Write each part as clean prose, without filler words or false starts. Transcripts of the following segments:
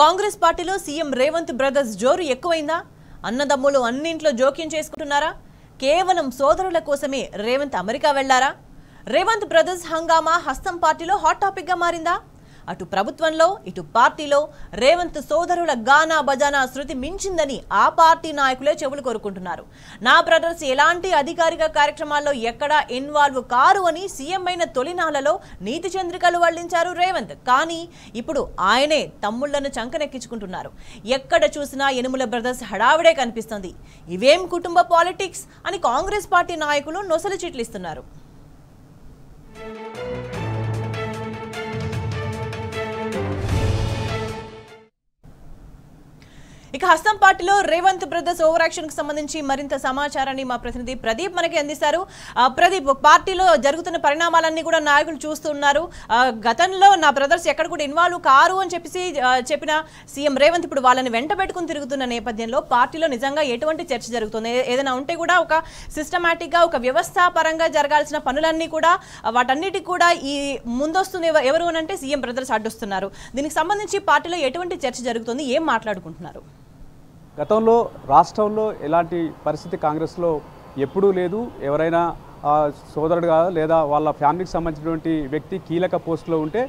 కాంగ్రెస్ పార్టీలో CM Revanth brothers జోరు ఎక్కువైందా? అన్నదమ్ములు అన్నింట్లో జోక్యం చేసుకుంటున్నారా? కేవలం సోదరుల కోసమే రేవంత్ అమెరికా వెళ్లారా? రేవంత్ బ్రదర్స్ హంగామా హస్తం పార్టీలో హాట్ టాపిక్ గా మారిందా? అటు ప్రభుత్వంలో ఇటు పార్టీలో రేవంత్ సోదరుల గానా బజానా శృతి మించిందని ఆ పార్టీ నాయకులే చెవులు కోరుకుంటున్నారు. నా బ్రదర్స్ ఎలాంటి అధికారిక కార్యక్రమాల్లో ఎక్కడా ఇన్వాల్వ్ కారు అని సీఎం అయిన తొలినాళ్లలో నీతి చంద్రికలు వల్లించారు రేవంత్. కానీ ఇప్పుడు ఆయనే తమ్ముళ్లను చంకనెక్కించుకుంటున్నారు. ఎక్కడ చూసినా యనుమల బ్రదర్స్ హడావిడే కనిపిస్తుంది. ఇవేం కుటుంబ పాలిటిక్స్ అని కాంగ్రెస్ పార్టీ నాయకులు నొసలు చిట్లిస్తున్నారు. ఇక హస్తం పార్టీలో రేవంత్ బ్రదర్స్ ఓవర్ యాక్షన్ కి సంబంధించి మరింత సమాచారాన్ని మా ప్రతినిధి ప్రదీప్ మనకి అందిస్తారు. ప్రదీప్, పార్టీలో జరుగుతున్న పరిణామాలన్నీ కూడా నాయకులు చూస్తున్నారు. గతంలో నా బ్రదర్స్ ఎక్కడ కూడా ఇన్వాల్వ్ కారు అని చెప్పిన సీఎం రేవంత్ ఇప్పుడు వాళ్ళని వెంట పెట్టుకుని తిరుగుతున్న నేపథ్యంలో పార్టీలో నిజంగా ఎటువంటి చర్చ జరుగుతుంది? ఏదైనా ఉంటే కూడా ఒక సిస్టమేటిక్ గా ఒక వ్యవస్థాపరంగా జరగాల్సిన పనులన్నీ కూడా వాటన్నిటికి కూడా ఈ ముందొస్తుంది ఎవరు అంటే సీఎం బ్రదర్స్ అడ్డొస్తున్నారు. దీనికి సంబంధించి పార్టీలో ఎటువంటి చర్చ జరుగుతుంది? ఏం మాట్లాడుకుంటున్నారు? గతంలో రాష్ట్రంలో ఎలాంటి పరిస్థితి కాంగ్రెస్లో ఎప్పుడూ లేదు. ఎవరైనా సోదరుడుగా లేదా వాళ్ళ ఫ్యామిలీకి సంబంధించినటువంటి వ్యక్తి కీలక పోస్టులో ఉంటే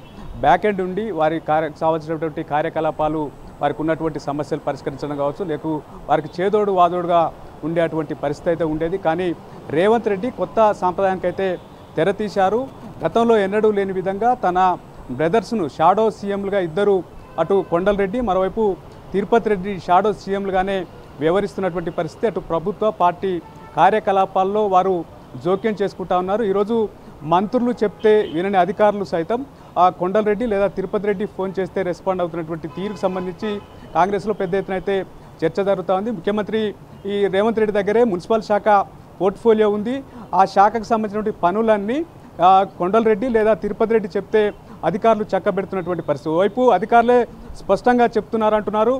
బ్యాక్ ఎండ్ ఉండి వారి సంబంధించినటువంటి కార్యకలాపాలు వారికి ఉన్నటువంటి సమస్యలు పరిష్కరించడం కావచ్చు, లేకు వారికి చేదోడు వాదోడుగా ఉండేటువంటి పరిస్థితి అయితే ఉండేది. కానీ రేవంత్ రెడ్డి కొత్త సాంప్రదాయానికి అయితే తెరతీశారు. గతంలో ఎన్నడూ లేని విధంగా తన బ్రదర్స్ను షాడో సీఎంలుగా ఇద్దరు, అటు కొండలరెడ్డి మరోవైపు తిరుపతి రెడ్డి షాడో సీఎంలుగానే వ్యవహరిస్తున్నటువంటి పరిస్థితి. అటు ప్రభుత్వ పార్టీ కార్యకలాపాల్లో వారు జోక్యం చేసుకుంటా ఉన్నారు. ఈరోజు మంత్రులు చెప్తే వినని అధికారులు సైతం కొండలరెడ్డి లేదా తిరుపతి రెడ్డి ఫోన్ చేస్తే రెస్పాండ్ అవుతున్నటువంటి తీరుకు సంబంధించి కాంగ్రెస్లో పెద్ద ఎత్తున అయితే చర్చ జరుగుతూ ఉంది. ముఖ్యమంత్రి ఈ రేవంత్ రెడ్డి దగ్గరే మున్సిపల్ శాఖ పోర్ట్ఫోలియో ఉంది. ఆ శాఖకు సంబంధించినటువంటి పనులన్నీ కొండలరెడ్డి లేదా తిరుపతి రెడ్డి చెప్తే అధికారులు చక్కబెడుతున్నటువంటి పరిస్థితి. వైపు అధికారులే స్పష్టంగా చెప్తున్నారంటున్నారు,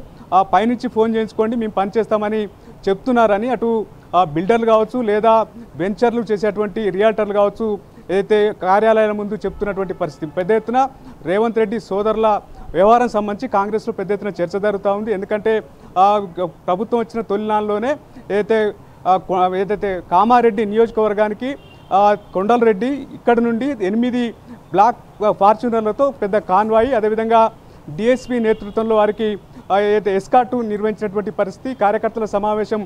పైనుంచి ఫోన్ చేయించుకోండి మేము పనిచేస్తామని చెప్తున్నారని. అటు బిల్డర్లు కావచ్చు లేదా వెంచర్లు చేసేటువంటి రియాల్టర్లు కావచ్చు ఏదైతే కార్యాలయాల ముందు చెప్తున్నటువంటి పరిస్థితి. పెద్ద ఎత్తున రేవంత్ రెడ్డి సోదరుల వ్యవహారం సంబంధించి కాంగ్రెస్లో పెద్ద ఎత్తున చర్చ జరుగుతూ ఉంది. ఎందుకంటే ప్రభుత్వం వచ్చిన తొలినాళ్ళలోనే ఏదైతే కామారెడ్డి నియోజకవర్గానికి కొండలరెడ్డి ఇక్కడ నుండి 8 బ్లాక్ ఫార్చ్యూనర్లతో పెద్ద కాన్వాయి, అదేవిధంగా డిఎస్పీ నేతృత్వంలో వారికి ఏదైతే ఎస్కార్టు నిర్వహించినటువంటి పరిస్థితి. కార్యకర్తల సమావేశం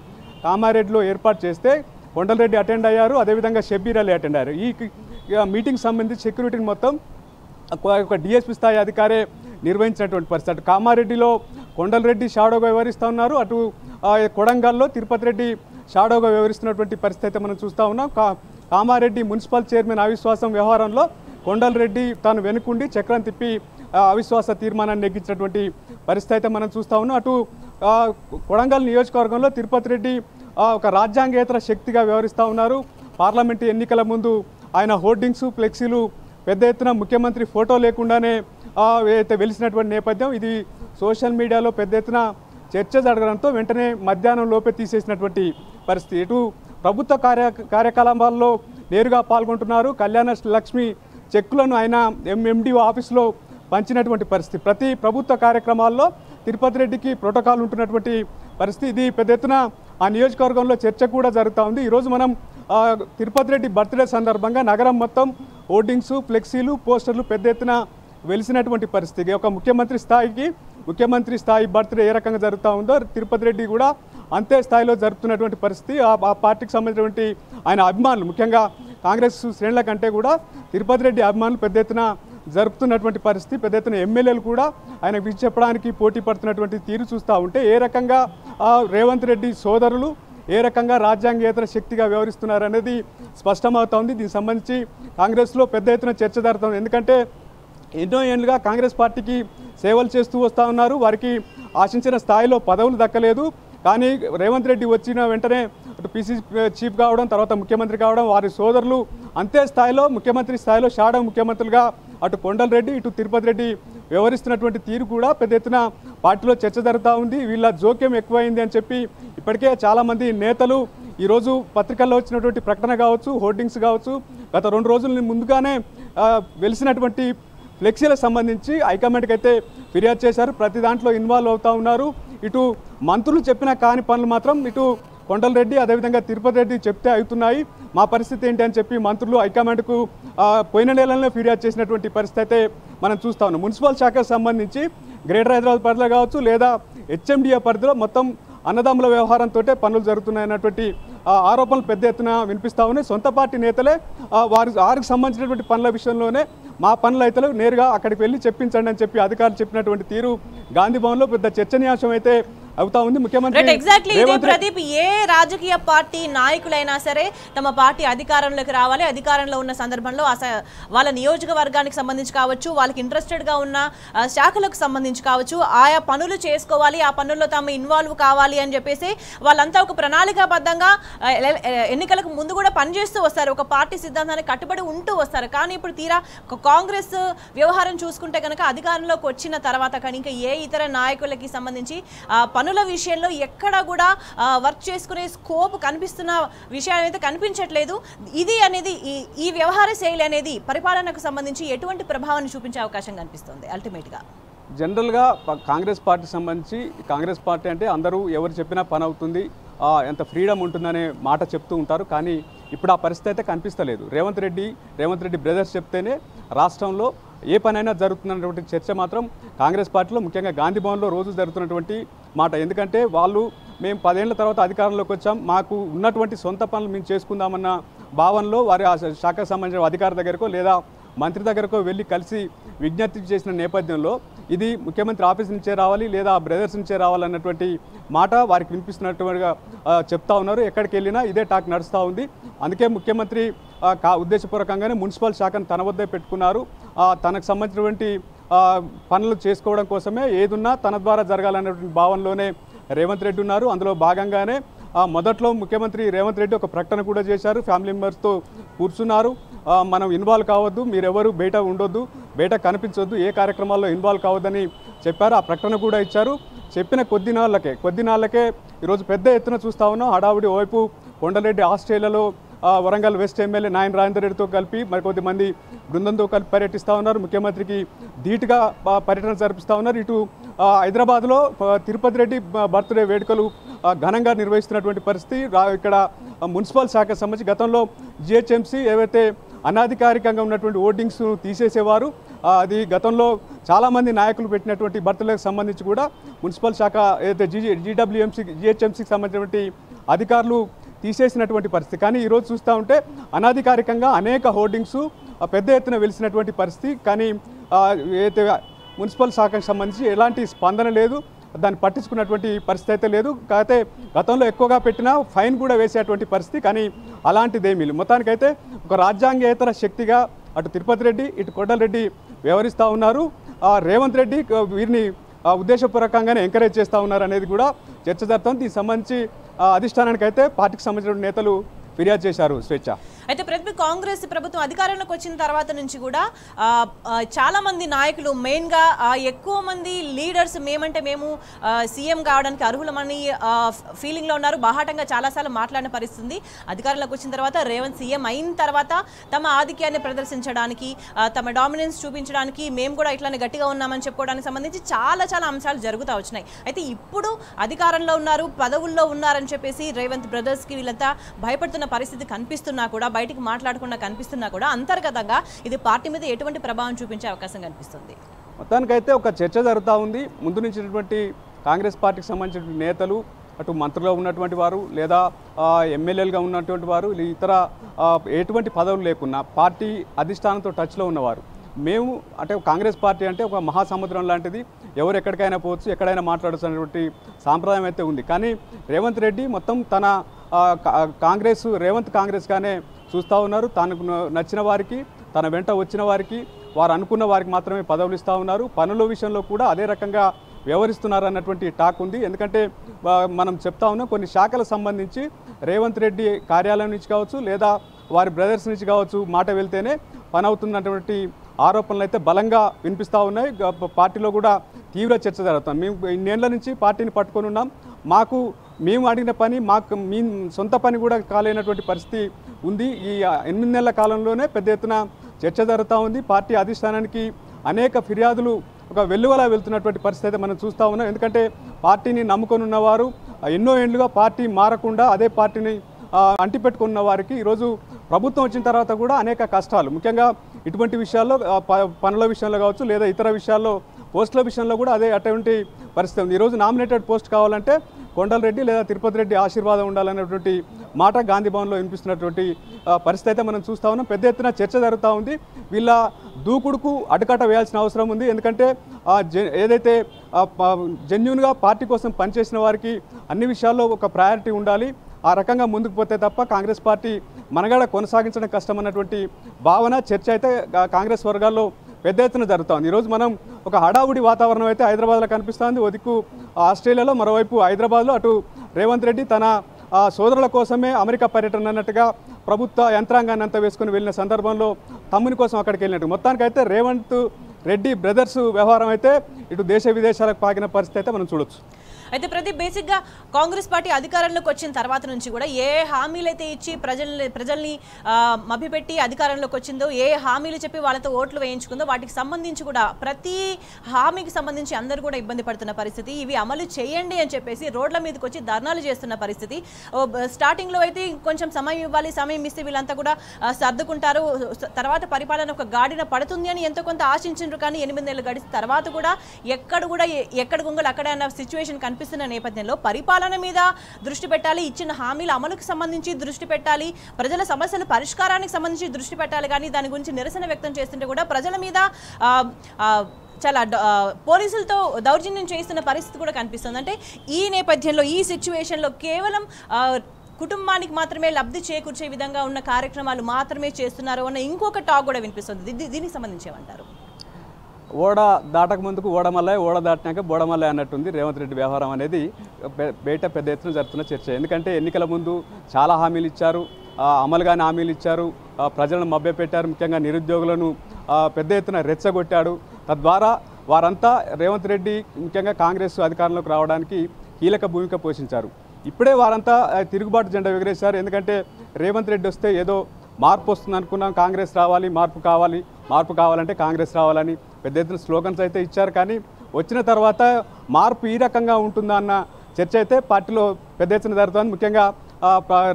కామారెడ్డిలో ఏర్పాటు చేస్తే కొండలరెడ్డి అటెండ్ అయ్యారు, అదేవిధంగా షబ్బీర్ అలీ అటెండ్ అయ్యారు. ఈ మీటింగ్ సంబంధించి సెక్యూరిటీని మొత్తం ఒక డిఎస్పీ స్థాయి అధికారే నిర్వహించినటువంటి పరిస్థితి. అటు కామారెడ్డిలో కొండలరెడ్డి షాడోగా వ్యవహరిస్తూ ఉన్నారు, అటు కొడంగల్లో తిరుపతి రెడ్డి షాడోగా వ్యవహరిస్తున్నటువంటి పరిస్థితి అయితే మనం చూస్తూ ఉన్నాం. కామారెడ్డి మున్సిపల్ చైర్మన్ అవిశ్వాసం వ్యవహారంలో కొండలరెడ్డి తాను వెనుకుండి చక్రం తిప్పి అవిశ్వాస తీర్మానాన్ని నెగ్గించినటువంటి పరిస్థితి అయితే మనం చూస్తూ ఉన్నాం. అటు కొడంగల్ నియోజకవర్గంలో తిరుపతి రెడ్డి ఒక రాజ్యాంగేతర శక్తిగా వ్యవహరిస్తూ ఉన్నారు. పార్లమెంటు ఎన్నికల ముందు ఆయన హోర్డింగ్స్ ఫ్లెక్సీలు పెద్ద ఎత్తున ముఖ్యమంత్రి ఫోటో లేకుండానే అయితే వెలిసినటువంటి నేపథ్యం. ఇది సోషల్ మీడియాలో పెద్ద ఎత్తున చర్చ జరగడంతో వెంటనే మధ్యాహ్నం లోపే తీసేసినటువంటి పరిస్థితి. ఇటు ప్రభుత్వ కార్యకలాపాల్లో నేరుగా పాల్గొంటున్నారు. కళ్యాణ లక్ష్మి చెక్కులను ఆయన ఎంఎండిఓ ఆఫీసులో పంచినటువంటి పరిస్థితి. ప్రతి ప్రభుత్వ కార్యక్రమాల్లో తిరుపతి రెడ్డికి ప్రోటోకాల్ ఉంటున్నటువంటి పరిస్థితి. ఇది పెద్ద ఎత్తున ఆ నియోజకవర్గంలో చర్చ కూడా జరుగుతూ ఉంది. ఈరోజు మనం తిరుపతి రెడ్డి బర్త్డే సందర్భంగా నగరం మొత్తం హోర్డింగ్స్ ఫ్లెక్సీలు పోస్టర్లు పెద్ద ఎత్తున వెలిసినటువంటి పరిస్థితి. ఒక ముఖ్యమంత్రి స్థాయి బర్త్డే ఏ రకంగా జరుగుతూ ఉందో తిరుపతి రెడ్డి కూడా అంతే స్థాయిలో జరుపుతున్నటువంటి పరిస్థితి. ఆ పార్టీకి సంబంధించినటువంటి ఆయన అభిమానులు, ముఖ్యంగా కాంగ్రెస్ శ్రేణుల కంటే కూడా తిరుపతి రెడ్డి అభిమానులు పెద్ద ఎత్తున జరుపుతున్నటువంటి పరిస్థితి. పెద్ద ఎత్తున ఎమ్మెల్యేలు కూడా ఆయన విషయం చెప్పడానికి పోటీ పడుతున్నటువంటి తీరు చూస్తూ ఉంటే ఏ రకంగా రేవంత్ రెడ్డి సోదరులు ఏ రకంగా రాజ్యాంగేతర శక్తిగా వ్యవహరిస్తున్నారనేది స్పష్టమవుతోంది. దీనికి సంబంధించి కాంగ్రెస్లో పెద్ద ఎత్తున చర్చ జరుగుతుంది. ఎందుకంటే ఎన్నో ఏళ్ళుగా కాంగ్రెస్ పార్టీకి సేవలు చేస్తూ వస్తూ ఉన్నారు. వారికి ఆశించిన స్థాయిలో పదవులు దక్కలేదు. కానీ రేవంత్ రెడ్డి వచ్చిన వెంటనే అటు పిసిసి చీఫ్ కావడం, తర్వాత ముఖ్యమంత్రి కావడం, వారి సోదరులు అంతే స్థాయిలో ముఖ్యమంత్రి స్థాయిలో షాడో ముఖ్యమంత్రులుగా అటు కొండలరెడ్డి ఇటు తిరుపతి రెడ్డి వ్యవహరిస్తున్నటువంటి తీరు కూడా పెద్ద ఎత్తున పార్టీలో చర్చ జరుగుతూ ఉంది. వీళ్ళ జోక్యం ఎక్కువైంది అని చెప్పి ఇప్పటికే చాలామంది నేతలు ఈరోజు పత్రికల్లో వచ్చినటువంటి ప్రకటన కావచ్చు, హోర్డింగ్స్ కావచ్చు, గత 2 రోజుల ముందుగానే వెలిసినటువంటి ఫ్లెక్సీలకు సంబంధించి హైకమాండ్కి అయితే ఫిర్యాదు చేశారు. ప్రతి దాంట్లో ఇన్వాల్వ్ అవుతూ ఉన్నారు. ఇటు మంత్రులు చెప్పిన కాని పనులు మాత్రం ఇటు కొండలరెడ్డి అదేవిధంగా తిరుపతి రెడ్డి చెప్తే అవుతున్నాయి. మా పరిస్థితి ఏంటి అని చెప్పి మంత్రులు హైకమాండ్కు పోయిన నెలలోనే ఫిర్యాదు చేసినటువంటి పరిస్థితి అయితే మనం చూస్తా ఉన్నాం. మున్సిపల్ శాఖకు సంబంధించి గ్రేటర్ హైదరాబాద్ పరిధిలో కావచ్చు లేదా హెచ్ఎండిఏ పరిధిలో మొత్తం అన్నదమ్ముల వ్యవహారంతో పనులు జరుగుతున్నాయన్నటువంటి ఆరోపణలు పెద్ద ఎత్తున వినిపిస్తూ ఉన్నాయి. సొంత పార్టీ నేతలే వారికి సంబంధించినటువంటి పనుల విషయంలోనే మా పనులు అయితే నేరుగా అక్కడికి వెళ్ళి చెప్పించండి అని చెప్పి అధికారులు చెప్పినటువంటి తీరు గాంధీ భవన్లో పెద్ద చర్చనీయాంశం అయితే అవుతా ఉంది. ముఖ్యమంత్రి ఎగ్జాక్ట్లీ ప్రదీప్, ఏ రాజకీయ పార్టీ నాయకులైనా సరే తమ పార్టీ అధికారంలోకి రావాలి. అధికారంలో ఉన్న సందర్భంలో వాళ్ళ నియోజకవర్గానికి సంబంధించి కావచ్చు, వాళ్ళకి ఇంట్రెస్టెడ్గా ఉన్న శాఖలకు సంబంధించి కావచ్చు, ఆయా పనులు చేసుకోవాలి, ఆ పనుల్లో తాము ఇన్వాల్వ్ కావాలి అని చెప్పేసి వాళ్ళంతా ఒక ప్రణాళికాబద్ధంగా ఎన్నికలకు ముందు కూడా పనిచేస్తూ వస్తారు. ఒక పార్టీ సిద్ధాంతానికి కట్టుబడి ఉంటూ వస్తారు. కానీ ఇప్పుడు తీరా కాంగ్రెస్ వ్యవహారం చూసుకుంటే కనుక అధికారంలోకి వచ్చిన తర్వాత కానీ ఇంకా ఏ ఇతర నాయకులకి సంబంధించి పనుల విషయంలో ఎక్కడ కూడా వర్క్ చేసుకునే స్కోప్ కనిపిస్తున్న విషయం అయితే కనిపించట్లేదు. ఇది అనేది ఈ వ్యవహార శైలి అనేది పరిపాలనకు సంబంధించి ఎటువంటి ప్రభావాన్ని చూపించే అవకాశం కనిపిస్తుంది అల్టిమేట్గా? జనరల్గా కాంగ్రెస్ పార్టీ సంబంధించి కాంగ్రెస్ పార్టీ అంటే అందరూ ఎవరు చెప్పినా పని అవుతుంది, ఎంత ఫ్రీడమ్ ఉంటుందనే మాట చెప్తూ ఉంటారు. కానీ ఇప్పుడు ఆ పరిస్థితి అయితే కనిపిస్తలేదు. రేవంత్ రెడ్డి బ్రదర్స్ చెప్తేనే రాష్ట్రంలో ఏ పనైనా జరుగుతున్నటువంటి చర్చ మాత్రం కాంగ్రెస్ పార్టీలో ముఖ్యంగా గాంధీ భవన్లో రోజు జరుగుతున్నటువంటి మాట. ఎందుకంటే వాళ్ళు మేము 10 ఏళ్ల తర్వాత అధికారంలోకి వచ్చాం, మాకు ఉన్నటువంటి సొంత పనులు మేము చేసుకుందామన్న భావనలో వారి ఆ శాఖకు సంబంధించిన అధికారి దగ్గరకో లేదా మంత్రి దగ్గరకో వెళ్ళి కలిసి విజ్ఞప్తి చేసిన నేపథ్యంలో ఇది ముఖ్యమంత్రి ఆఫీస్ నుంచే రావాలి లేదా బ్రదర్స్ నుంచే రావాలన్నటువంటి మాట వారికి వినిపిస్తున్నట్టుగా చెప్తా ఉన్నారు. ఎక్కడికి వెళ్ళినా ఇదే టాక్ నడుస్తూ ఉంది. అందుకే ముఖ్యమంత్రి ఉద్దేశపూర్వకంగానే మున్సిపల్ శాఖను తన వద్దే పెట్టుకున్నారు. తనకు సంబంధించినటువంటి పనులు చేసుకోవడం కోసమే ఏదున్నా తన ద్వారా జరగాలనేటువంటి భావనలోనే రేవంత్ రెడ్డి ఉన్నారు. అందులో భాగంగానే మొదట్లో ముఖ్యమంత్రి రేవంత్ రెడ్డి ఒక ప్రకటన కూడా చేశారు. ఫ్యామిలీ మెంబర్స్తో కూర్చున్నారు. మనం ఇన్వాల్వ్ కావద్దు, మీరెవరు బయట ఉండొద్దు, బయట కనిపించొద్దు, ఏ కార్యక్రమాల్లో ఇన్వాల్వ్ కావద్దని చెప్పారు. ఆ ప్రకటన కూడా ఇచ్చారు. చెప్పిన కొద్ది నాళ్ళకే ఈరోజు పెద్ద ఎత్తున చూస్తూ ఉన్నాం. హడావుడి ఓవైపు కొండలరెడ్డి ఆస్ట్రేలియాలో వరంగల్ వెస్ట్ ఎమ్మెల్యే నాయన రాజేందర్ రెడ్డితో కలిపి మరికొద్ది మంది బృందంతో కలిపి పర్యటిస్తూ ఉన్నారు. ముఖ్యమంత్రికి ధీటుగా పర్యటన జరిపిస్తూ ఉన్నారు. ఇటు హైదరాబాద్లో తిరుపతి రెడ్డి బర్త్డే వేడుకలు ఘనంగా నిర్వహిస్తున్నటువంటి పరిస్థితి. ఇక్కడ మున్సిపల్ శాఖకు సంబంధించి గతంలో జిహెచ్ఎంసీ ఏవైతే అనాధికారికంగా ఉన్నటువంటి ఓటింగ్స్ తీసేసేవారు, అది గతంలో చాలామంది నాయకులు పెట్టినటువంటి బర్త్డేలకు సంబంధించి కూడా మున్సిపల్ శాఖ ఏదైతే జిహెచ్ఎంసీకి సంబంధించినటువంటి అధికారులు తీసేసినటువంటి పరిస్థితి. కానీ ఈరోజు చూస్తూ ఉంటే అనాధికారికంగా అనేక హోర్డింగ్స్ పెద్ద ఎత్తున వెలిసినటువంటి పరిస్థితి. కానీ ఏదైతే మున్సిపల్ శాఖకు సంబంధించి ఎలాంటి స్పందన లేదు, దాన్ని పట్టించుకున్నటువంటి పరిస్థితి అయితే లేదు. కాకపోతే గతంలో ఎక్కువగా పెట్టినా ఫైన్ కూడా వేసేటువంటి పరిస్థితి. కానీ అలాంటిదేమీ లేదు. మొత్తానికైతే ఒక రాజ్యాంగేతర శక్తిగా అటు తిరుపతి రెడ్డి ఇటు కొండలరెడ్డి వ్యవహరిస్తూ ఉన్నారు. రేవంత్ రెడ్డి వీరిని ఉద్దేశపూర్వకంగానే ఎంకరేజ్ చేస్తూ ఉన్నారు అనేది కూడా చర్చ జరుగుతుంది. దీనికి సంబంధించి అధిష్టానానికి అయితే పార్టీకి సంబంధించిన నేతలు ఫిర్యాదు చేశారు. స్వేచ్ఛ అయితే ప్రతి కాంగ్రెస్ ప్రభుత్వం అధికారంలోకి వచ్చిన తర్వాత నుంచి కూడా చాలా మంది నాయకులు మెయిన్గా ఎక్కువ మంది లీడర్స్ మేమంటే మేము సీఎం కావడానికి అర్హులమని ఫీలింగ్లో ఉన్నారు. బాహాటంగా చాలాసార్లు మాట్లాడిన పరిస్థితి. అధికారంలోకి వచ్చిన తర్వాత రేవంత్ సీఎం అయిన తర్వాత తమ ఆధిక్యాన్ని ప్రదర్శించడానికి, తమ డామినెన్స్ చూపించడానికి, మేము కూడా ఇట్లానే గట్టిగా ఉన్నామని చెప్పుకోవడానికి సంబంధించి చాలా అంశాలు జరుగుతూ వచ్చినాయి. అయితే ఇప్పుడు అధికారంలో ఉన్నారు, పదవుల్లో ఉన్నారని చెప్పేసి రేవంత్ బ్రదర్స్కి వీళ్ళంతా భయపడుతున్న పరిస్థితి కనిపిస్తున్నా కూడా, బయటికి మాట్లాడకుండా కనిపిస్తున్నా కూడా అంతర్గతంగా ఇది పార్టీ మీద ఎటువంటి ప్రభావం చూపించే అవకాశం కనిపిస్తుంది? మొత్తానికైతే ఒక చర్చ జరుగుతూ ఉంది. ముందు నుంచి కాంగ్రెస్ పార్టీకి సంబంధించిన నేతలు, అటు మంత్రులుగా ఉన్నటువంటి వారు లేదా ఎమ్మెల్యేలుగా ఉన్నటువంటి వారు, ఇతర ఎటువంటి పదవులు లేకున్నా పార్టీ అధిష్టానంతో టచ్లో ఉన్నవారు, మేము అంటే కాంగ్రెస్ పార్టీ అంటే ఒక మహాసముద్రం లాంటిది, ఎవరు ఎక్కడికైనా పోవచ్చు, ఎక్కడైనా మాట్లాడచ్చు అనేటువంటి సాంప్రదాయం అయితే ఉంది. కానీ రేవంత్ రెడ్డి మొత్తం తన కాంగ్రెస్గానే చూస్తూ ఉన్నారు. తనకు నచ్చిన వారికి, తన వెంట వచ్చిన వారికి, వారు అనుకున్న వారికి మాత్రమే పదవులు ఇస్తూ ఉన్నారు. పనుల విషయంలో కూడా అదే రకంగా వ్యవహరిస్తున్నారు అన్నటువంటి టాక్ ఉంది. ఎందుకంటే మనం చెప్తా ఉన్నాం, కొన్ని శాఖలకు సంబంధించి రేవంత్ రెడ్డి కార్యాలయం నుంచి కావచ్చు లేదా వారి బ్రదర్స్ నుంచి కావచ్చు మాట వెళ్తేనే పని అవుతున్నటువంటి ఆరోపణలు అయితే బలంగా వినిపిస్తూ ఉన్నాయి. పార్టీలో కూడా తీవ్ర చర్చ జరుగుతుంది. మేము ఇన్నేళ్ల నుంచి పార్టీని పట్టుకొని ఉన్నాం, మేము అడిగిన పని మీ సొంత పని కూడా కాలేనటువంటి పరిస్థితి ఉంది. ఈ 8 నెలల కాలంలోనే పెద్ద ఎత్తున చర్చ జరుగుతూ ఉంది. పార్టీ అధిష్టానానికి అనేక ఫిర్యాదులు ఒక వెల్లువలా వెళ్తున్నటువంటి పరిస్థితి అయితే మనం చూస్తూ ఉన్నాం. ఎందుకంటే పార్టీని నమ్ముకొని ఉన్నవారు ఎన్నో ఏళ్లుగా పార్టీ మారకుండా అదే పార్టీని అంటిపెట్టుకున్న వారికి ఈరోజు ప్రభుత్వం వచ్చిన తర్వాత కూడా అనేక కష్టాలు, ముఖ్యంగా ఇటువంటి విషయాల్లో పనుల విషయంలో కావచ్చు లేదా ఇతర విషయాల్లో పోస్టుల విషయంలో కూడా అటువంటి పరిస్థితి ఉంది. ఈరోజు నామినేటెడ్ పోస్ట్ కావాలంటే కొండలరెడ్డి లేదా తిరుపతి రెడ్డి ఆశీర్వాదం ఉండాలనేటువంటి మాట గాంధీ భవన్లో వినిపిస్తున్నటువంటి పరిస్థితి అయితే మనం చూస్తూ ఉన్నాం. పెద్ద ఎత్తున చర్చ జరుగుతూ ఉంది. వీళ్ళ దూకుడుకు అడ్డుకట్ట వేయాల్సిన అవసరం ఉంది. ఎందుకంటే ఏదైతే జెన్యూన్గా పార్టీ కోసం పనిచేసిన వారికి అన్ని విషయాల్లో ఒక ప్రయారిటీ ఉండాలి. ఆ రకంగా ముందుకు పోతే తప్ప కాంగ్రెస్ పార్టీ మనగడ కొనసాగించడం కష్టం అన్నటువంటి భావన చర్చ అయితే కాంగ్రెస్ వర్గాల్లో పెద్ద ఎత్తున జరుగుతోంది. ఈరోజు మనం ఒక హడావుడి వాతావరణం అయితే హైదరాబాద్లో కనిపిస్తుంది. ఓ దిక్కు ఆస్ట్రేలియాలో, మరోవైపు హైదరాబాద్లో అటు రేవంత్ రెడ్డి తన సోదరుల కోసమే అమెరికా పర్యటన అన్నట్టుగా ప్రభుత్వ యంత్రాంగాన్ని అంతా వేసుకుని వెళ్ళిన సందర్భంలో తమ్ముని కోసం అక్కడికి వెళ్ళినట్టు మొత్తానికైతే రేవంత్ రెడ్డి బ్రదర్స్ వ్యవహారం అయితే ఇటు దేశ విదేశాలకు పాకిన పరిస్థితి అయితే మనం చూడొచ్చు. అయితే ప్రదీప్, బేసిక్గా కాంగ్రెస్ పార్టీ అధికారంలోకి వచ్చిన తర్వాత నుంచి కూడా ఏ హామీలు అయితే ఇచ్చి ప్రజల్ని మభ్యపెట్టి అధికారంలోకి వచ్చిందో, ఏ హామీలు చెప్పి వాళ్ళతో ఓట్లు వేయించుకుందో వాటికి సంబంధించి కూడా ప్రతి హామీకి సంబంధించి అందరూ కూడా ఇబ్బంది పడుతున్న పరిస్థితి. ఇవి అమలు చేయండి అని చెప్పేసి రోడ్ల మీదకి వచ్చి ధర్నాలు చేస్తున్న పరిస్థితి. స్టార్టింగ్లో అయితే కొంచెం సమయం ఇవ్వాలి, సమయం ఇస్తే వీళ్ళంతా కూడా సర్దుకుంటారు, తర్వాత పరిపాలన ఒక గాడిన పడుతుంది అని ఎంతో కొంత ఆశించారు. కానీ 8 నెలలు గడిచిన తర్వాత కూడా ఎక్కడ గొంగలు అక్కడే అన్న సిచ్యువేషన్ కనిపిస్తున్న నేపథ్యంలో పరిపాలన మీద దృష్టి పెట్టాలి, ఇచ్చిన హామీల అమలుకు సంబంధించి దృష్టి పెట్టాలి, ప్రజల సమస్యల పరిష్కారానికి సంబంధించి దృష్టి పెట్టాలి. కానీ దాని గురించి నిరసన వ్యక్తం చేస్తుంటే కూడా ప్రజల మీద చాలా పోలీసులతో దౌర్జన్యం చేస్తున్న పరిస్థితి కూడా కనిపిస్తుంది. అంటే ఈ నేపథ్యంలో, ఈ సిచ్యువేషన్లో కేవలం కుటుంబానికి మాత్రమే లబ్ధి చేకూర్చే విధంగా ఉన్న కార్యక్రమాలు మాత్రమే చేస్తున్నారు అన్న ఇంకొక టాక్ కూడా వినిపిస్తుంది. దీనికి సంబంధించి ఏమంటారు? ఓడ దాటక ముందుకు ఓడమల్లే, ఓడ దాటినాక బోడమల్లే అన్నట్టుంది రేవంత్ రెడ్డి వ్యవహారం అనేది బయట పెద్ద ఎత్తున జరుగుతున్న చర్చ. ఎందుకంటే ఎన్నికల ముందు చాలా హామీలు ఇచ్చారు, అమలుగానే హామీలు ఇచ్చారు, ప్రజలను మభ్యపెట్టారు, ముఖ్యంగా నిరుద్యోగులను పెద్ద ఎత్తున రెచ్చగొట్టాడు. తద్వారా వారంతా రేవంత్ రెడ్డి ముఖ్యంగా కాంగ్రెస్ అధికారంలోకి రావడానికి కీలక భూమిక పోషించారు. ఇప్పుడే వారంతా తిరుగుబాటు జెండా ఎగరేశారు. ఎందుకంటే రేవంత్ రెడ్డి వస్తే ఏదో మార్పు వస్తుంది అనుకున్నాం, కాంగ్రెస్ రావాలి, మార్పు కావాలంటే కాంగ్రెస్ రావాలని పెద్ద ఎత్తున స్లోగన్స్ అయితే ఇచ్చారు. కానీ వచ్చిన తర్వాత మార్పు ఈ రకంగా ఉంటుందా అన్న చర్చ అయితే పార్టీలో పెద్ద ఎత్తున జరుగుతుంది. ముఖ్యంగా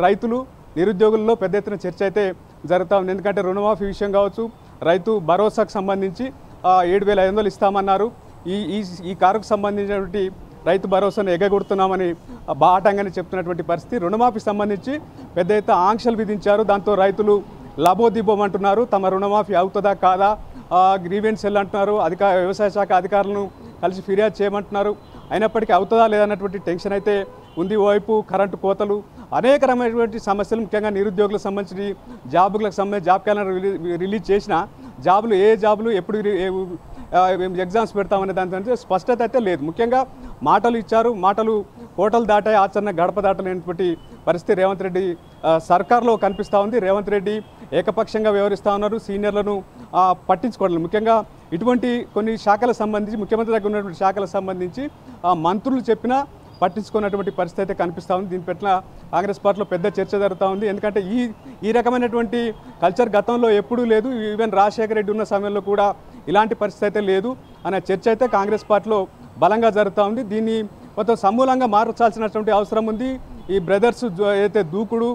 రైతులు, నిరుద్యోగుల్లో పెద్ద ఎత్తున చర్చ అయితే జరుగుతూ ఉంది. ఎందుకంటే రుణమాఫీ విషయం కావచ్చు, రైతు భరోసాకు సంబంధించి 7,500 ఇస్తామన్నారు. ఈ కారుకు సంబంధించినటువంటి రైతు భరోసాను ఎగగొడుతున్నామని బాటంగానే చెప్తున్నటువంటి పరిస్థితి. రుణమాఫీకి సంబంధించి పెద్ద ఎత్తున ఆంక్షలు విధించారు. దాంతో రైతులు లబోదిబోమంటున్నారు. తమ రుణమాఫీ అవుతుందా కాదా, గ్రీవెన్స్ సెల్ అంటున్నారు. వ్యవసాయ శాఖ అధికారులను కలిసి ఫిర్యాదు చేయమంటున్నారు. అయినప్పటికీ అవుతుందా లేదన్నటువంటి టెన్షన్ అయితే ఉంది. ఓవైపు కరెంటు కోతలు, అనేక రకమైనటువంటి సమస్యలు, ముఖ్యంగా నిరుద్యోగులకు సంబంధించి జాబులకు సంబంధించి జాబ్ క్యాలెండర్ రిలీజ్ చేసిన ఏ జాబులు ఎప్పుడు ఎగ్జామ్స్ పెడతామనే దాని స్పష్టత అయితే లేదు. ముఖ్యంగా మాటలు ఇచ్చారు, మాటలు కోటలు దాటాయి, ఆచరణ గడప దాటలేనటువంటి పరిస్థితి రేవంత్ రెడ్డి సర్కార్లో కనిపిస్తూ ఉంది. రేవంత్ రెడ్డి ఏకపక్షంగా వ్యవహరిస్తూ ఉన్నారు, సీనియర్లను పట్టించుకోవడం. ముఖ్యంగా ఇటువంటి కొన్ని శాఖలకు సంబంధించి, ముఖ్యమంత్రి దగ్గర ఉన్నటువంటి శాఖలకు సంబంధించి మంత్రులు చెప్పినా పట్టించుకున్నటువంటి పరిస్థితి అయితే కనిపిస్తూ ఉంది. దీని పట్ల కాంగ్రెస్ పార్టీలో పెద్ద చర్చ జరుగుతూ ఉంది. ఎందుకంటే ఈ రకమైనటువంటి కల్చర్ గతంలో ఎప్పుడూ లేదు. ఈవెన్ రాజశేఖర రెడ్డి ఉన్న సమయంలో కూడా ఇలాంటి పరిస్థితి అయితే లేదు అనే చర్చ అయితే కాంగ్రెస్ పార్టీలో బలంగా జరుగుతూ ఉంది. దీన్ని మొత్తం సమూలంగా మార్చాల్సినటువంటి అవసరం ఉంది. ఈ బ్రదర్స్ ఏదైతే దూకుడు,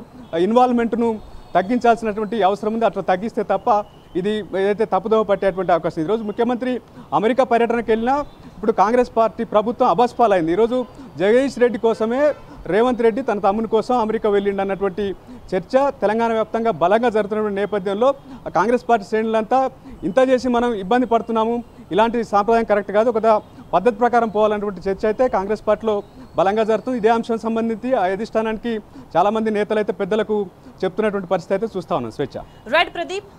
ఇన్వాల్వ్మెంట్ను తగ్గించాల్సినటువంటి అవసరం ఉంది. అట్లా తగ్గిస్తే తప్ప ఇది ఏదైతే తప్పుదోవ పట్టేటువంటి అవకాశం. ఈరోజు ముఖ్యమంత్రి అమెరికా పర్యటనకు వెళ్ళినా ఇప్పుడు కాంగ్రెస్ పార్టీ ప్రభుత్వం అబస్పాలైంది. ఈరోజు జగదీష్ రెడ్డి కోసమే రేవంత్ రెడ్డి తన తమ్ముని కోసం అమెరికా వెళ్ళిండు అన్నటువంటి చర్చ తెలంగాణ వ్యాప్తంగా బలంగా జరుగుతున్న నేపథ్యంలో కాంగ్రెస్ పార్టీ శ్రేణులంతా ఇంత చేసి మనం ఇబ్బంది పడుతున్నాము, ఇలాంటి సాంప్రదాయం కరెక్ట్ కాదు, ఒక పద్ధతి ప్రకారం పోవాలన్నటువంటి చర్చ అయితే కాంగ్రెస్ పార్టీలో బలంగా జరుగుతుంది. ఇదే అంశం సంబంధించి ఆ అధిష్టానానికి చాలామంది నేతలు అయితే పెద్దలకు చెప్తున్నటువంటి పరిస్థితి అయితే చూస్తా ఉన్నాం. స్వేచ్ఛ. రైట్ ప్రదీప్.